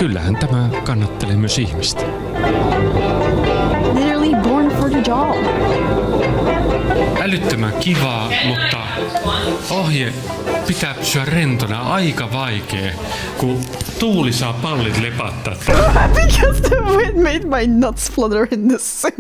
kyllähän tämä kannattelee myös ihmistä. Literally born for the job. Älyttömän kivaa, mutta ohje pitää pysyä rentona, aika vaikee, kun tuuli saa pallit lepattaa. Because the wind made my nuts flutter in the suit.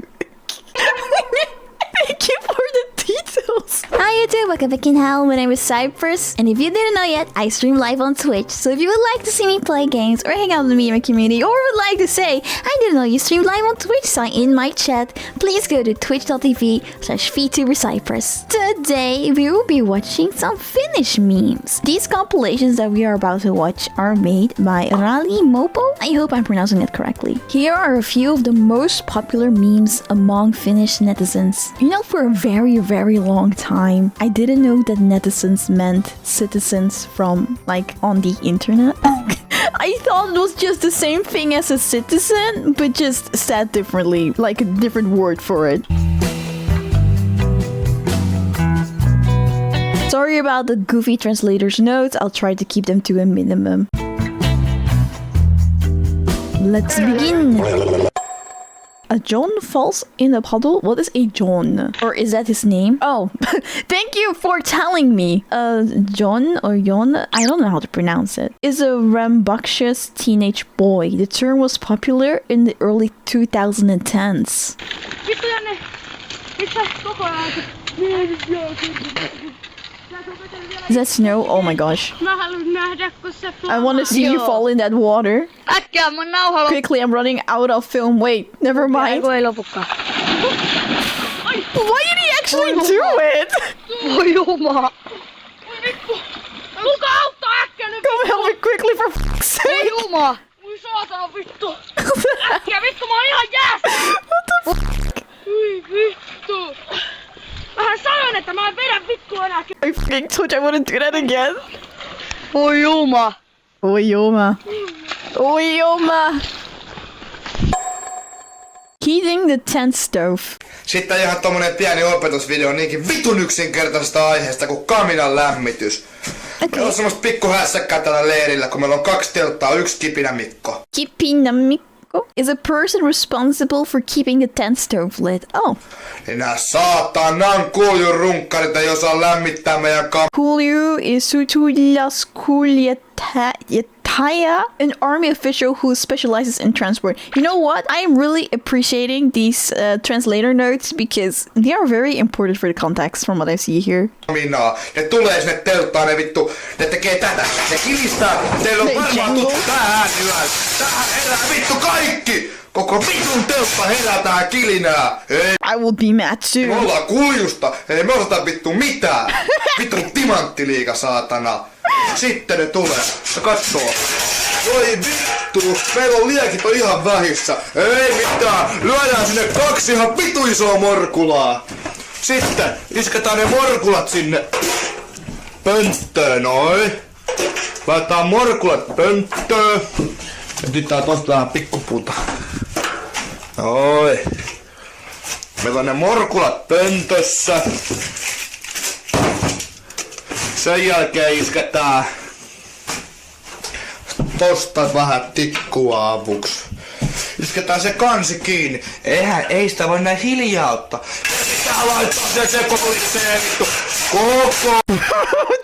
Thank you for the details. Hi YouTube, welcome back in Hell. My name is Cypress, and if you didn't know yet, I stream live on Twitch. So if you would like to see me play games or hang out with me in my community, or would like to say, I didn't know you streamed live on Twitch, sign in my chat, please go to twitch.tv/VTuberCypress. Today, we will be watching some Finnish memes. These compilations that we are about to watch are made by Rali Mopo. I hope I'm pronouncing it correctly. Here are a few of the most popular memes among Finnish netizens. You know, for a very, very long time, I didn't know that netizens meant citizens from, like, on the internet. I thought it was just the same thing as a citizen, but just said differently, like a different word for it. Sorry about the goofy translator's notes, I'll try to keep them to a minimum. Let's begin! A John falls in a puddle? What is a John? Or is that his name? Oh, thank you for telling me. John or Jon, I don't know how to pronounce it, is a rambunctious teenage boy. The term was popular in the early 2010s. Is that snow? Oh my gosh. I want to see you fall in that water. Quickly, I'm running out of film. Wait, never mind. Why did he actually do it? Come help me quickly for fuck's sake. What the fuck? I fucking told you I wouldn't do that again. Oi Joma. Heating the tent stove. Sitten ihan tommonen pieni opetusvideo niinkin vitun yksinkertaisesta aiheesta kuin kaminan lämmitys. Okay. Meillä on semmoista pikkuhässäkkää tällä leirillä, kun meillä on 2 telttaa, 1 kipinä Mikko. Kipinä Mikko is a person responsible for keeping the tent stove lit. Oh. Niin nää saatanan kuuljun runkkarit ei osaa lämmittää meidän Kulju is Sutulias Kuljataja, an army official who specializes in transport. You know what? I'm really appreciating these translator notes because they are very important for the context from what I see here. kaminaa. Ne tulee sinne telttaan, ne vittu, ne tekee tätä. Ne kilistää, teillä on varmaan tuttu tähän ylös. Tähän herää vittu kaikki! Koko vitun teltta herätään kilinää. Ei. I will be mad too. Me ollaan kuljusta, ei me osata vittu mitään. Vitun timanttiliiga saatana. Sitten ne tulee. Ja katsoo. Voi vittu, meillä on liekit on ihan vähissä. Ei mitään, lyödään sinne 2 ihan vittu isoa morkulaa. Sitten isketään ne morkulat sinne pönttöön, noin. Laitetaan morkulat pönttöön. Etytään tosta vähän pikkupuuta. Noin. Meillä on ne morkulat pöntössä. Sen jälkeen isketään tosta vähän tikkua avuksi. Isketään se kansi kiinni. Ei sitä voi näin hiljaa ottaa. Pitää laittaa se sekoitteen vittu. Koko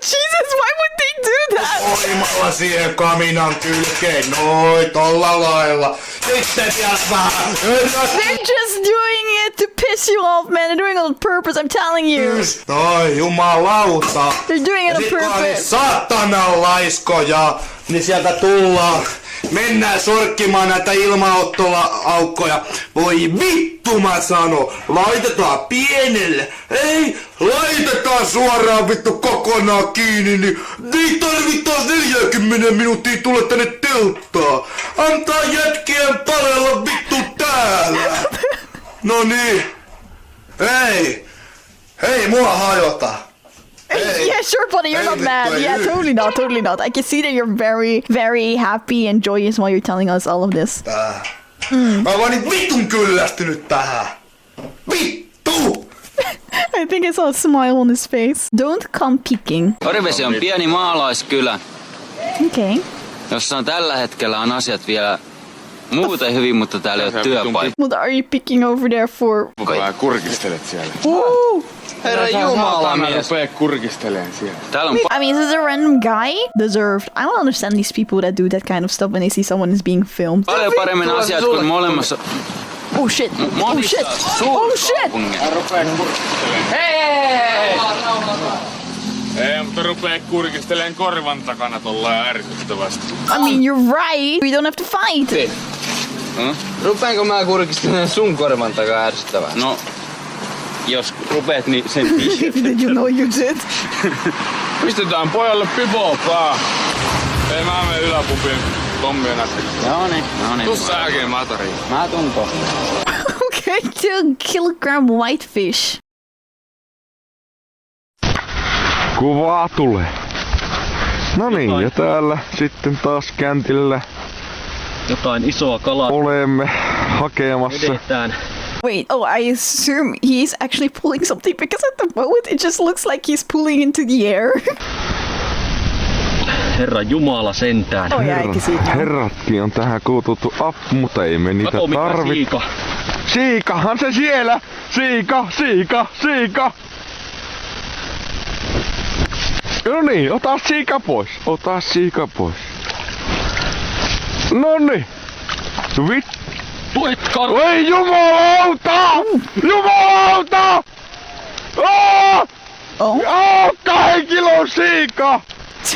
Jesus, why would they do that? voimalla siihen kaminan kylkeen. Noin, tolla lailla. Sitten vielä vähän. They're just doing it to piss you off, man. They're doing it on purpose, I'm telling you. Noin, jumalauta. They're doing it on Ja sit kun on niin purpose. saatanan laiskoja, niin sieltä tullaan. Mennään sorkkimaan näitä ilmaottola-aukkoja. Voi vittu mä sano, laitetaan pienelle. Ei, laitetaan suoraan vittu kokonaan kiinni, niin ei tarvittaa 40 minuuttia tulla tänne telttaan. Antaa jätkien palella vittu täällä. No niin. Hei, mua hajota. Hey. Yeah, sure, buddy, you're not mad. Yeah, totally not. I can see that you're very, very happy and joyous while you're telling us all of this. Mä oon niin vitun kyllästynyt tähän. Vittu! I think I saw a smile on his face. Don't come peeking. Orivesi on pieni maalaiskylä. Okay. jossa on tällä hetkellä on asiat vielä muuten hyvin, mutta täällä ei ole työpaikkaa. What are you picking over there for? Vähän kurkistelet siellä. Ooh! Herra Jumala, mies. Rupee kurkisteleen siellä. Täällä on I mean, is it a random guy? Deserved. I don't understand these people that do that kind of stuff when they see someone is being filmed. paljon paremmin asiat kuin molemmassa Oh shit! Oh monissa shit! Oh shit! suurkaupungeissa. Rupee kurkisteleen. Hei! Ei, mutta rupee kurkisteleen korvan takana tollaan ärsyttävästi. I mean, you're right. We don't have to fight. Rupeenko mä kurkistelemaan sun korvan takaa ärsyttävää? No, jos rupeet, niin sen tiedät. Did you know you did? Pistetään pojalle pipoa pää. Ei mä mene yläpupiin Tommien näkyy. No niin. Tuu sä äkeen matariin. Mä tuun tossa. Okay, 2 kilogram whitefish. Kuvaa tulee. No niin, ja täällä sitten taas käntillä Jotain isoa kalaa olemme hakemassa. vedetään. Wait, I assume he's actually pulling something because at the moment it just looks like he's pulling into the air. Herra Jumala sentään. Oh yeah, I can see it now. Herratkin on tähän kuututtu appu, mutta ei me niitä Kato mikä tarvitse. siika. Siikahan se siellä! Siika! No niin, ota siika pois. Nonni! Tuet kar... Ei jumalauta! Jumalauta! Oh, 2 kilon siika!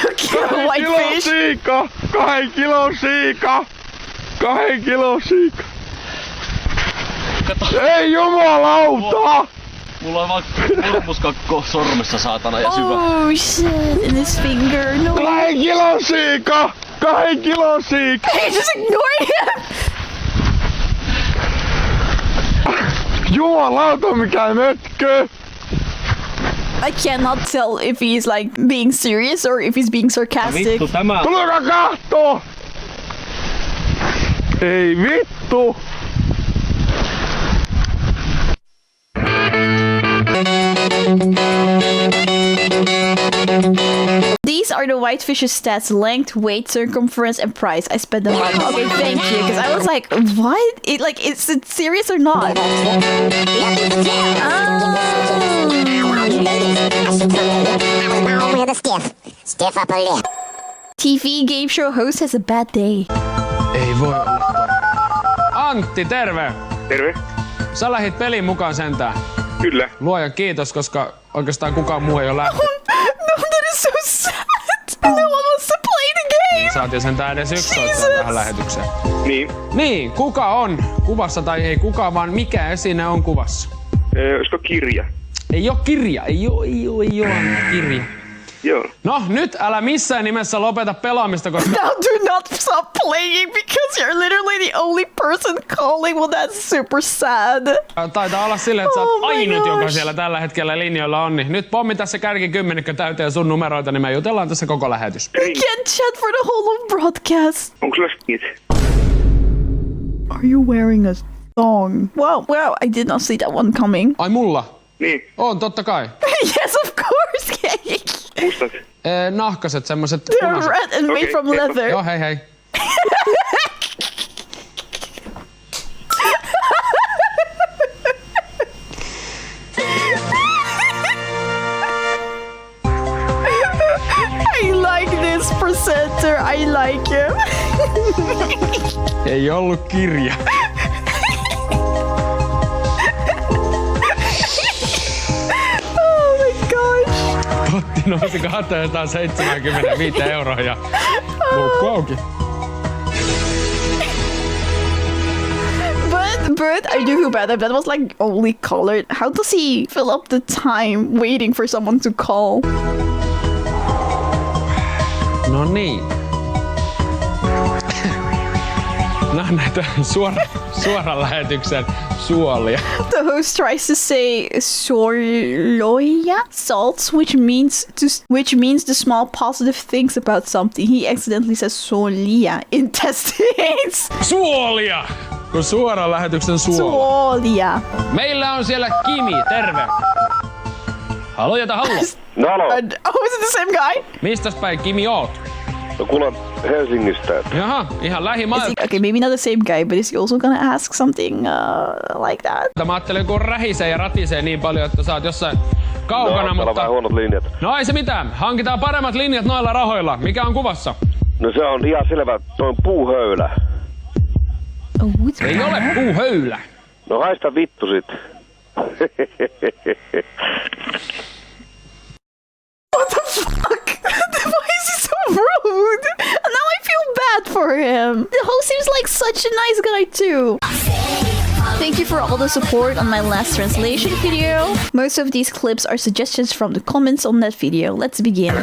2 kilo whitefish. 2 kilon siika! Kato, Ei jumalauta! mulla on vaan pulmuskakko sormessa saatana ja syvä. Oh shit, in his finger. No. 2 kilon siika! Hey, just ignore him. Jumalauta mikä mötkö! I cannot tell if he's like being serious or if he's being sarcastic. Vittu tämä. Tulkaa kahtoo! Ei vittu! These are the whitefish's stats: length, weight, circumference, and price. I spent them on. Okay, thank you. Because I was like, what? Is it serious or not? Stiff upper lip. TV game show host has a bad day. Ei voi olla. Antti, terve! Terve. Sä lähit pelin mukaan sentään. Kyllä. Luojan kiitos, koska oikeastaan kukaan muu ei ole lähtenyt. No, that is so sad. No one wants to play the game. Saatiin sentään edes yksi soittaa tähän lähetykseen. Niin. Niin, kuka on kuvassa tai ei kuka, vaan mikä esine on kuvassa? Olisiko kirja? Ei oo kirja, ei oo kirja. Joo. No, nyt älä missään nimessä lopeta pelaamista, koska Now do not stop playing because you're literally the only person calling. Well, that's super sad. taitaa olla silleen, että sä Oh oot my ainut, joka gosh. siellä tällä hetkellä linjoilla on. Niin nyt pommita se kärkikymmenikö täyteen sun numeroita, niin me jutellaan tässä koko lähetys. We can't chat for the whole of broadcast. Onko sulla skit? Are you wearing a thong? Wow, I did not see that one coming. Ai mulla? Niin. On, totta kai. Yes, of course. Mustat. Nahkaset, semmoset They're punaiset. red and made from leather. Joo, hei. I like this presenter. I like him. Ei ollut kirja. Oh my gosh. Potti nousi 275 € ja luukku auki. But I do feel bad that was like only colored. How does he fill up the time waiting for someone to call? No niin. No näitä suoran lähetyksen suolia. The host tries to say soloya salts, which means the small positive things about something. He accidentally says solia intestines. Suolia! Kun suoran lähetyksen suola. Solia. Meillä on siellä Kimi, terve! Hallo. No alo. Oh, is it the same guy? Mistäs päin Kimi oot? No kuule, Helsingistä. Jaha, ihan lähimailta. Okay, maybe not the same guy, but is he also gonna ask something like that? Mä ajattelin, kun rähisee ja ratisee niin paljon, että sä oot jossain kaukana, No, mutta... vähän huonot linjat. No ei se mitään. Hankitaan paremmat linjat noilla rahoilla. Mikä on kuvassa? No se on ihan selvä, toi on puuhöylä. Ei ole puuhöylä. No haista vittu sit. What the fuck? Why is he so rude? Now I feel bad for him. The host seems like such a nice guy too. Thank you for all the support on my last translation video. Most of these clips are suggestions from the comments on that video. Let's begin.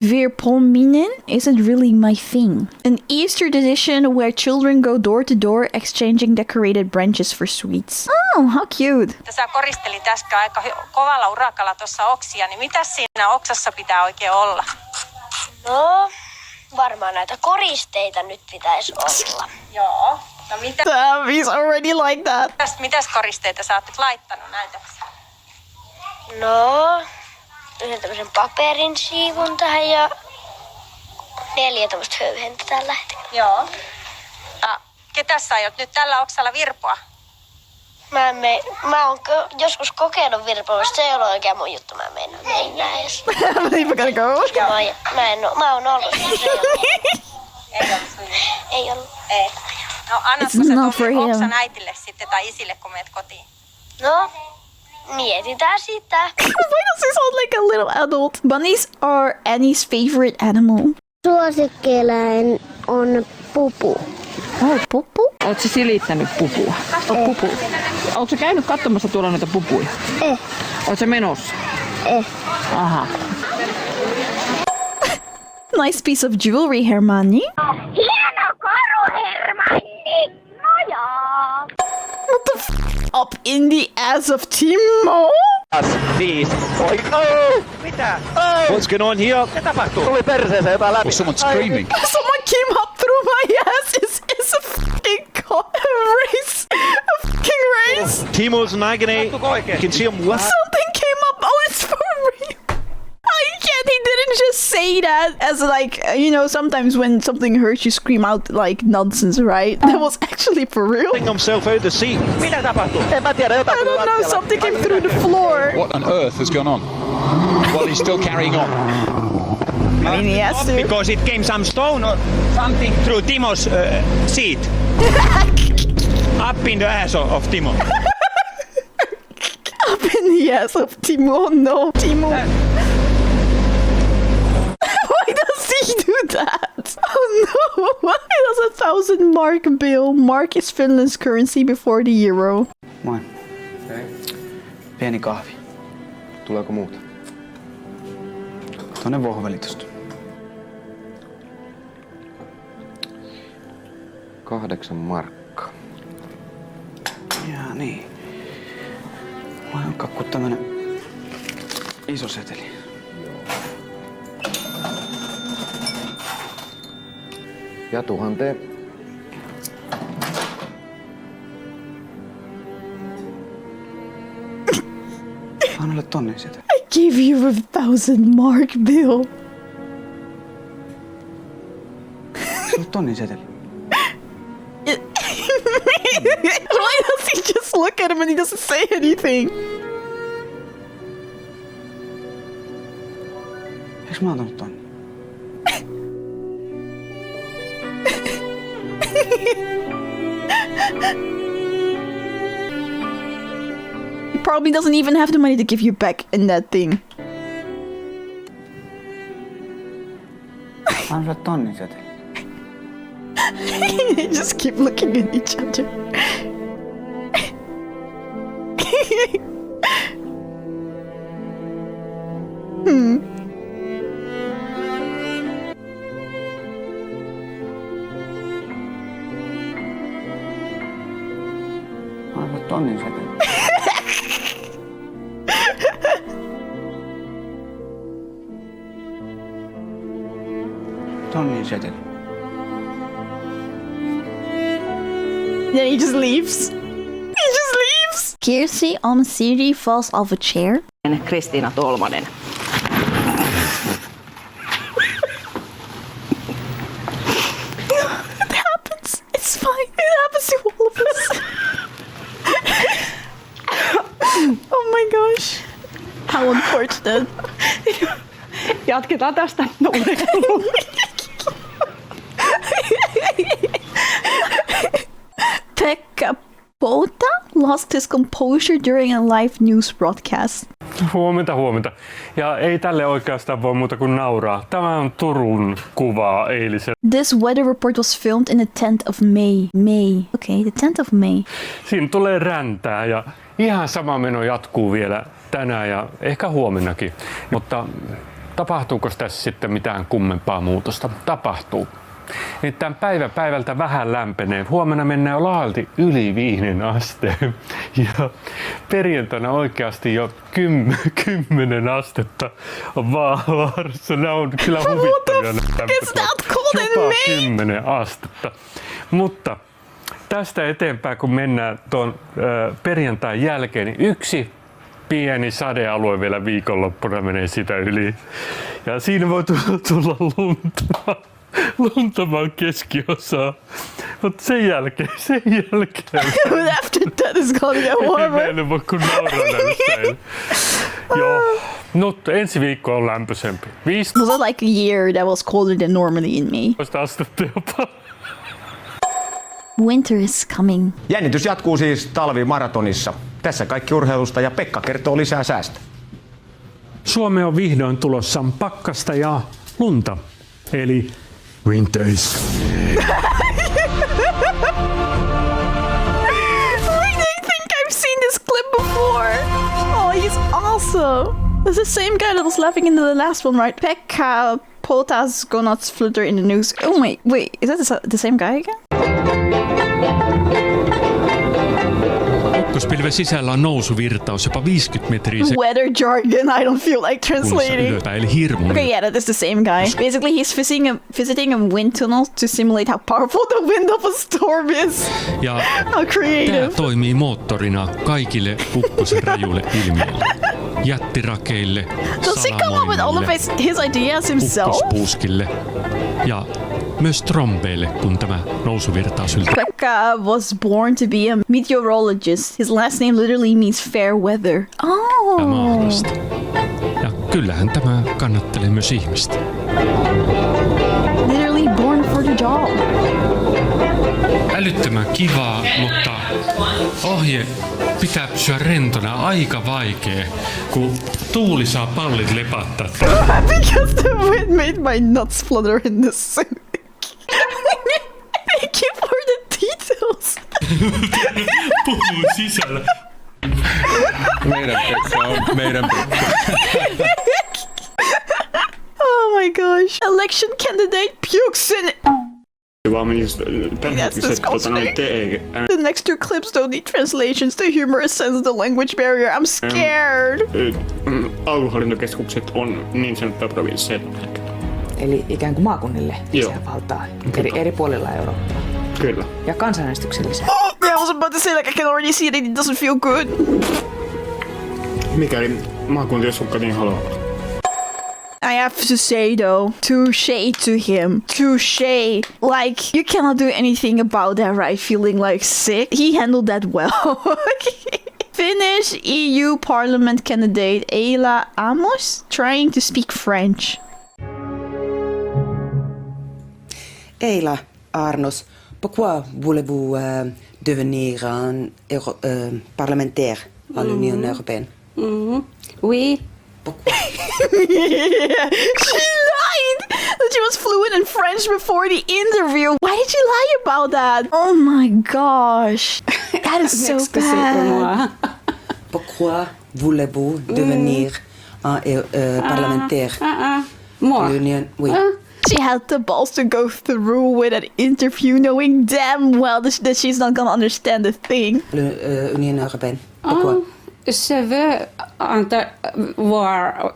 Virpolminen isn't really my thing. An Easter tradition where children go door to door exchanging decorated branches for sweets. Oh, how cute. Sä koristelit äsken aika kovalla urakalla tuossa oksia, niin mitäs siinä oksassa pitää oikein olla? No, varmaan näitä koristeita nyt pitäisi olla. Joo. No Damn, he's already like that. mitäs koristeita sä oot nyt laittanut näytäksä? No, yhden tämmöisen paperin siivun tähän ja 4 tämmöistä höyhentä tällä hetkellä. Joo. Ketäs sä aiot nyt tällä oksalla virpoa? Mä oon joskus kokeillut virpoa, mutta se ei ole oikein mun juttu. Mä meinaan edes. I believe we're gonna go. Mä oon ollut. Ei ollut. Ei. No annatko sä tuon oksan äitille sitten tai isille, kun meet kotiin? No, mietitään sitä. Why does he sound like a little adult? Bunnies are Annie's favorite animal. Suosikkieläin on pupu. Oh, pupu? Oletko sä silittänyt pupua? Pupu. Oletko sä käynyt katsomassa tuolla noita pupuja? Oletko sä menossa? Aha. Nice piece of jewelry, Hermione. Hieno koru, Hermione! No joo. What the up in the ass of Timo? Mitä? What's going on here? Mitä tapahtuu? Tuli perseeseen jotain läpi. Was someone screaming? Someone came up through my ass. It's a fucking race. A fucking race. Timo's in agony. You can see him lift. Something came up. Oh, it's for real. I can't. He didn't just say that as like, you know, sometimes when something hurts, you scream out like nonsense, right? That was actually for real. Pulling himself out of the seat. Mitä tapahtuu? En mä tiedä, jotain. I don't know. Something came through the floor. What on earth has gone on? Well, he's still carrying on. I mean, he has to. Because it came some stone or something through Timo's seat. Up in the ass of Timo. Up in the ass of Timo. No, Timo. Why does he do that? Oh no! He has a 1,000 mark bill. Mark is Finland's currency before the euro. Moi. Pieni kahvi. Tuleeko muuta? Tuonne vohvelitosta. 8 markkaa. Jaa niin. Mulla on kakku tämmönen iso seteli. Ja 1000. Annalle tonnin seteli. I gave you a 1,000 mark bill. Se on tonnin seteli. Why does he just look at him and he doesn't say anything? Eiks mä antanut tonnin? He probably doesn't even have the money to give you back in that thing. Anna sulle tonnin seteli. They just keep looking at each other. Anna sulle tonnin seteli. Tonnin seteli. Then he just leaves. He just leaves. Kirsi Almasiri falls off a chair. Kristiina Tolvanen. that. Jatketaan tästä. Pekka Pouta lost his composure during a live news broadcast. Huomenta. Ja ei tälle oikeastaan voi muuta kuin nauraa. Tämä on Turun kuvaa eilisen. This weather report was filmed in the 10th of May. Okay, the 10th of May. Siinä tulee räntää ja ihan sama meno jatkuu vielä tänään ja ehkä huomennakin. Mutta tapahtuuko tässä sitten mitään kummempaa muutosta? Tapahtuu. Nimittäin päivä päivältä vähän lämpenee. Huomenna mennään laajalti yli 5 asteen. Ja perjantaina oikeasti jo 10 astetta on vaarassa. Nämä on kyllä huvittavia. Jopa 10 astetta. Mutta tästä eteenpäin, kun mennään tuon perjantain jälkeen, niin yksi pieni sadealue vielä viikonloppuna menee sitä yli. Ja siinä voi tulla luntamaan keskiosaa. Mutta sen jälkeen. After that is gonna get warmer. En voi kun nauraa näille. Joo. Mutta ensi viikko on lämpöisempi. Was it like a year that was colder than normally in May? 15 astetta jopa. Winter is coming. Jännitys jatkuu siis talvimaratonissa. Tässä kaikki urheilusta ja Pekka kertoo lisää säästä. Suomeen on vihdoin tulossa pakkasta ja lunta. Eli winter is I think I've seen this clip before. Oh, he's awesome. That's the same guy that was laughing in the last one, right? Pekka Poutas go nuts flutter in the news. Oh wait, is that the same guy again? Ukkospilven sisällä on nousuvirtaus jopa 50 metriä Weather jargon, I don't feel like translating. ylöpäin, eli hirmu. Okay, yeah, that is the same guy. Basically, he's visiting a wind tunnel to simulate how powerful the wind of a storm is. Ja how creative. Tämä toimii moottorina kaikille Ukkosen rajuille ilmiöille. Jättirakeille, Does he come up with all of his ideas himself? Ukkospuuskille ja myös trombeille, kun tämä nousuvirtaus yltää. Pekka was born to be a meteorologist. His last name literally means fair weather. Oh. Mahdollista. Ja kyllähän tämä kannattelee myös ihmistä. Literally born for the job. Älyttömän kivaa, mutta ohje pitää pysyä rentona, aika vaikee, kun tuuli saa pallit lepattaa. Because the wind made my nuts flutter in the suit. Thank you for the details. Puvun sisällä. Meidän Pekka on meidän Pekka. Oh my gosh. Election candidate pukes in it. That's disgusting. The next two clips don't need translations. The humor sense the language barrier. I'm scared. Aluehallintokeskukset on niin sanottuja provinsseja. Eli ikään kuin maakunnille lisää valtaa eri puolilla Eurooppaa. Kyllä. Ja kansanäänestyksen lisää. Oh, I was about to say, like, I can already see that it doesn't feel good. Mikäli maakuntien asukkaat niin haluavat. I have to say though, touche to him. Touche. Like, you cannot do anything about that, right? Feeling like sick. He handled that well. Finnish EU Parliament candidate Eila Amos trying to speak French. Eila Arnos, pourquoi voulez-vous devenir un parlementaire à l'Union européenne? Oui. She lied that she was fluent in French before the interview. Why did she lie about that? Oh my gosh. That is so bad. Pourquoi voulez-vous devenir un parlementaire à l'Union? Oui. She had the balls to go through with an interview knowing damn well that she's not gonna understand the thing. L'Union européenne. Pourquoi? Je veux voir.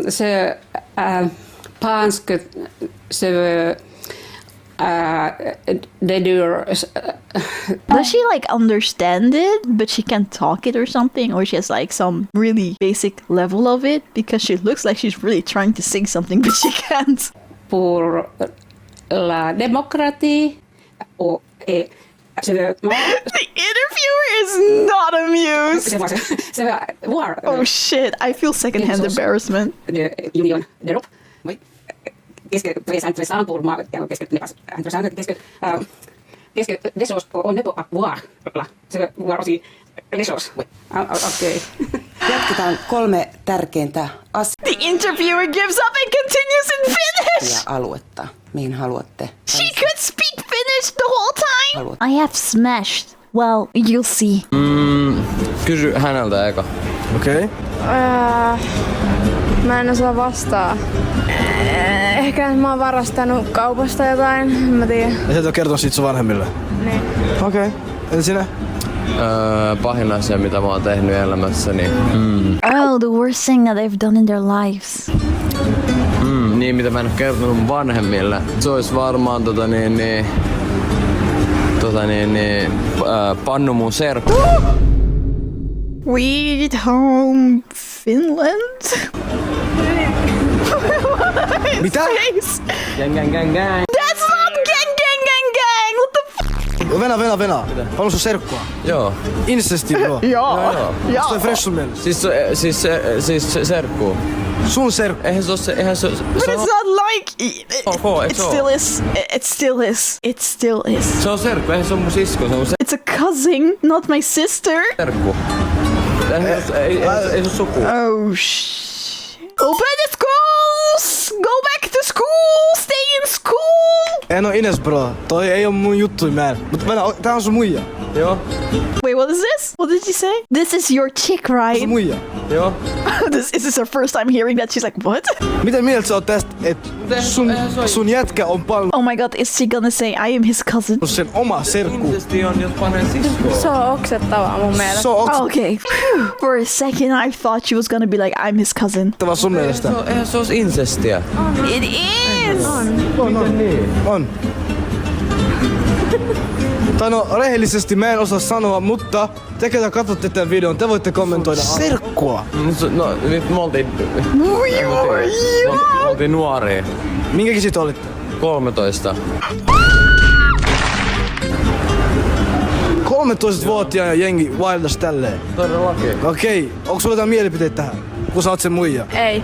Je pense que je veux déduire. Does she like understand it, but she can't talk it or something? Or she has like some really basic level of it? Because she looks like she's really trying to sing something, but she can't. Pour la démocratie et The interviewer is not amused. Oh shit, I feel secondhand embarrassment. Jatketaan 3 tärkeintä asiaa. The interviewer gives up and continues in Finnish. Aluetta, mihin haluatte. She could speak Finnish the whole time. I have smashed. Well, you'll see. Kysy häneltä eka. Okei. Mä en osaa vastaa. Ehkä mä oon varastanut kaupasta jotain, en mä tiedä. Ja sä et oo kertonut siitä sun vanhemmille? Niin. Okei. Entä sinä? Pahin asia, mitä mä oon tehnyt elämässäni. Oh, the worst thing that they've done in their lives. Niin, mitä mä en oo kertonut mun vanhemmille. Se ois varmaan pannu mun serkku. Sweet home Finland. Mitä? Gang. That's not gang. What the f***? Venä. Paljon sun serkkua? Joo. Incesti, bro. Joo. Se on fresh sun mielestä. Siis serkku. Sun serkku. Eihän se oo But it's not like... It still is. It still is. Se on serkku, eihän se on mun sisko. It's a cousin, not my sister. Serkku. Ei se suku. Oh shit. Open the schools! Go back to school! Stay in school! En oo Ines, bro. Toi ei oo mun juttui, man. Mut Venä, tää on sun muija. Joo. Wait, what is this? What did you say? This is your chick, right? Sun muija. Joo. Is this her first time hearing that? She's like, what? Miten mieltä sä oot tästä, et sun jätkä on paljon... Oh my god, is she gonna say I am his cousin? Sen oma serkku. Incesti on, jos panee siskoon. Se on oksettavaa mun mielestä. Okay. For a second I thought she was gonna be like, I'm his cousin. Tämä sun mielestä. Eihän se ois incestiä. It is! Miten niin? On. Tai no, rehellisesti mä en osaa sanoa, mutta te ketä katsotte tämän videon, te voitte kommentoida serkkua. No, nyt me oltiin... Me oltiin nuoria. Minkäkin sit olitte? 13. 13-vuotiaana jengi wildas tälleen. Todellakin. Okei, onko sulla jotain mielipiteitä tähän? Kun sä oot sen muija. Ei,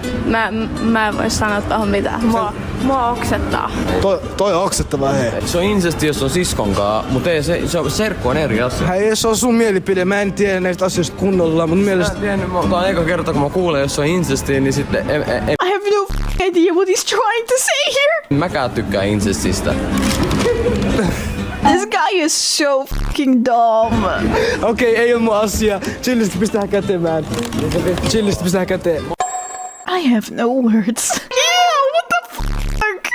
mä en voi sanoa tohon mitään. Mua oksettaa. Toi on oksettava, hei. Se on incesti, jos on siskonkaan, mutta ei se serkku on eri asia. Hei, se on sun mielipide. Mä en tiedä näistä asioista kunnolla, mutta mielestä... Tää on eka kerta, kun mä kuulen, jos se on incesti, niin sitten... I have no idea what he's trying to say here. Mäkään tykkään incestistä. This guy is so fucking dumb. Okei, ei oo mun asia. Chillisti pistää käteen, man. Chillisti pistää käteen. I have no words. Yeah, what the fuck?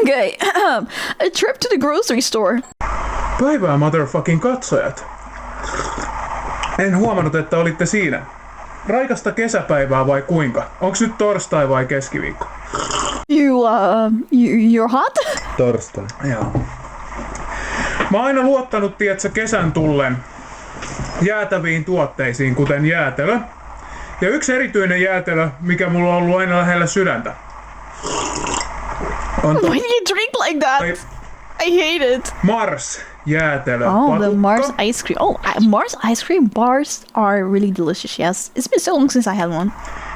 Okay, a trip to the grocery store. Päivää, motherfucking katsojat. En huomannut, että olitte siinä. Raikasta kesäpäivää vai kuinka? Onks nyt torstai vai keskiviikko? You're hot? Torstai. Joo. Mä oon aina luottanut, tietsä, kesän tullen jäätäviin tuotteisiin, kuten jäätelö. Ja yksi erityinen jäätelö, mikä mulla on ollut aina lähellä sydäntä. Why do you drink like that? I hate it. Mars jäätelö. Oh, the Mars ice cream. Oh, Mars ice cream bars are really delicious, yes. It's been so long since I had one.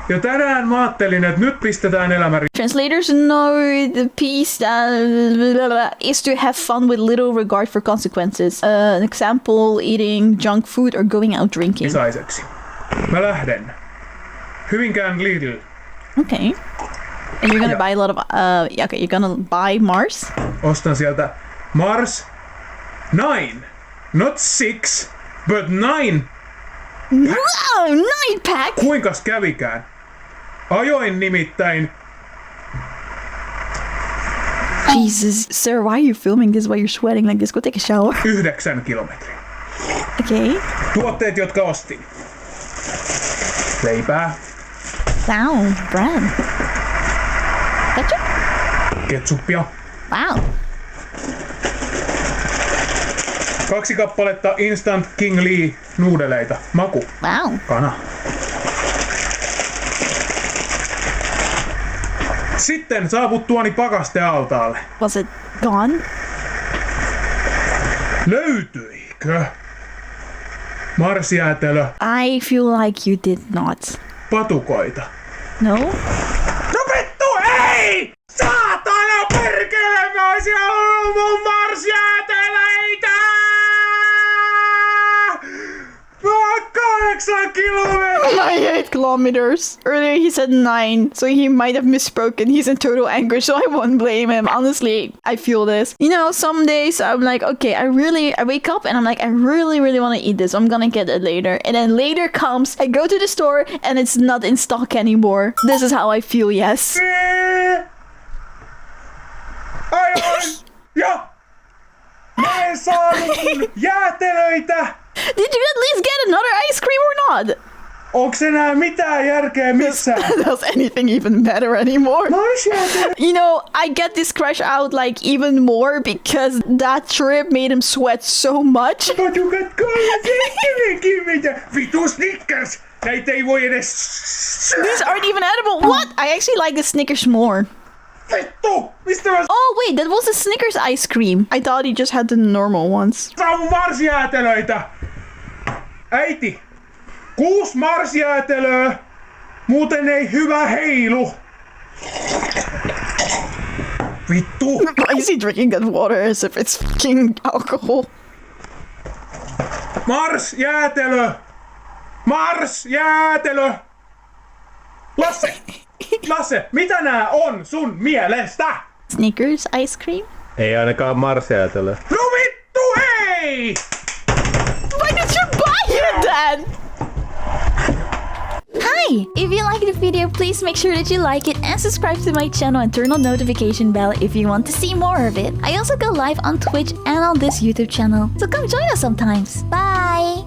Ja tänään mä ajattelin, että nyt pistetään elämä... Translators know the piece that is to have fun with little regard for consequences. An example, eating junk food or going out drinking. Saiseksi. Mä lähden. Hyvinkään Lidl. Okay. And you're gonna buy a lot of... okay, you're gonna buy Mars? Ostan sieltä Mars 9. Not 6, but 9. Wow, 9-pack! Kuinkas kävikään? Ajoin nimittäin... Jesus, sir, why are you filming this while you're sweating like this? Go take a shower. 9 kilometriä. Okay. Tuotteet, jotka ostin. Leipää. Wow, bread. Ketchup? Ketsuppia. Wow. 2 kappaletta Instant King Lee nuudeleita. Maku. Wow. Kana. Sitten saavuttuani pakastealtaalle. Was it gone? Löytyikö? Marsjäätelö. I feel like you did not. Patukoita. No? No vittu ei! Saatana perkele, mä oisin ollut mun marsjääteleitä! Mä oon 8 kilometriä! 98 kilometers. Earlier he said 9, so he might have misspoken. He's in total anger, so I won't blame him. Honestly, I feel this. You know, some days I'm like, okay, I wake up and I'm like, I really want to eat this. I'm gonna get it later. And then later comes, I go to the store and it's not in stock anymore. This is how I feel, yes. Aivan! Ja! Mä en saanut mun jäätelöitä! Did you at least get another ice cream or not? Onks enää mitään järkeä missään? Does anything even better anymore? You know, I get this crash out like even more because that trip made him sweat so much. Patukat Vitu Snickers! Näitä ei voi edes... These aren't even edible. What? I actually like the Snickers more. Vittu! Mistä mä... Oh wait, that was the Snickers ice cream. I thought he just had the normal ones. Saa mun marsjäätelöitä! Äiti! 6 marsjäätelöä! Muuten ei hyvä heilu! Vittu! Why is he drinking that water as if it's fucking alcohol? Marsjäätelö! Marsjäätelö! Lasse, mitä nää on sun mielestä? Snickers ice cream? Ei ainakaan marsjäätelö. No vittu ei! Why did you buy it then? Hi! If you like the video, please make sure that you like it and subscribe to my channel and turn on notification bell if you want to see more of it. I also go live on Twitch and on this YouTube channel, so come join us sometimes. Bye!